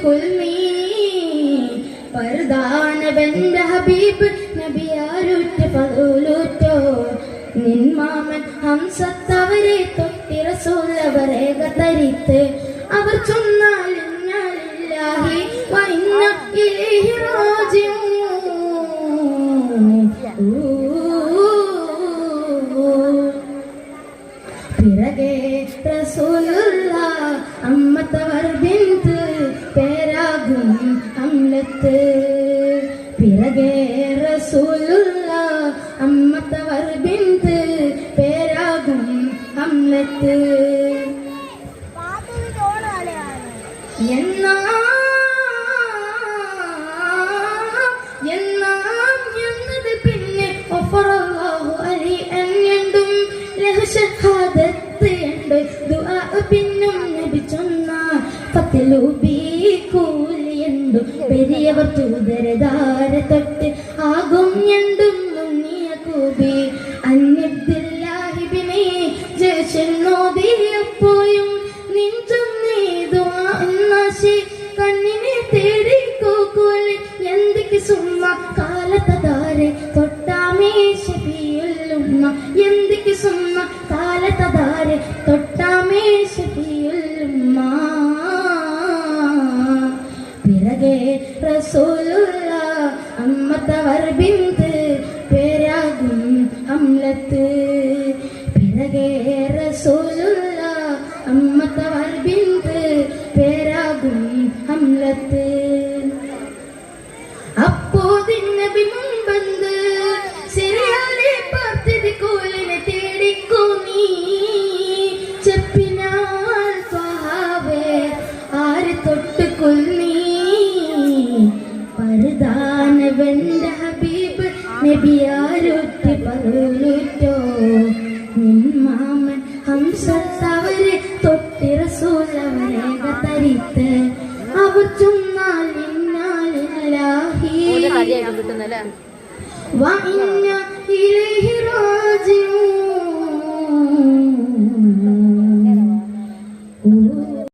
കുൽമീ പർദാനവന്റെ ഹബീബ് നബിയാരുറ്റ് ഫളൂലുറ്റോ നിന്മാമൻ ഹംസത്തവരെ തൊട്ടി റസൂലവരെ ഗതരിത്ത് അവർ ചൊന്നാൽ ഇന്നലില്ലാഹി വ ഇന്ന ഇലൈഹി റാജിഊൻ പിറകെ റസൂലുള്ള അമ്മത്തവർ ബിന്ത് പേരാകും ഹംലത്ത് പിറകെ റസൂലുള്ള അമ്മത്തവർ ബിന്ത് പേരാകും ഹംലത്ത് എന്നത് പിന്നെ ഒഫറല്ലാഹു അലി എന്നും രഹസ്യഹാദത്ത് ഉണ്ട് ദുആ പിന്നും നബി ചൊന്ന ഫത്ലുബി കൂലിയുണ്ട് പെരിയവർ തൂതരദാര തൊട്ട് ആകും ഞണ്ടും മുന്നിയ കൂബി അന്യബ്ദില്ലാഹി ബിമി ജശനോദിയപ്പോയും നിഞ്ചും നീതു അന്നാശി കണ്ണിനെ തേടി കൂകൂലി എന്തിക്ക് സുമ്മ കാലത്തതാരെ തൊട്ടാമേ ഷഫീഉല്ലുമ്മ എന്തിക്ക് സുമ്മ കാലത്തതാരെ തൊട്ടാമേ ഷഫീഉല്ലുമ്മ പിറകെ റസൂലുള്ള അമ്മത്തവർ ബിന്ത് പേരാകും ഹംലത്ത് പിറകെ റസൂലുള്ള അമ്മത്തവർ ബിന്ത് പേരാകും ഹംലത്ത് അപ്പോതിൻ നബി മുൻപന്ത് സിറിയാലെ പാർത്തിത് കോലിനെ തേടിക്കോ നീ ചെപ്പിനാൽ സ്വഹാബേ ആര് തൊട്ട് കൊല്ലീ പർദാനവന്റെ ഹബീബ് നബിയാരുറ്റ് ഫളൂലുറ്റോ നിന്മാമൻ ഹംസത്തവരെ തൊട്ടി റസൂലവരെ ഗതരിത്ത് അവർ ചൊന്നാൽ ഇന്നലില്ലാഹി വ ഇന്ന ഇലൈഹി റാജിഊൻ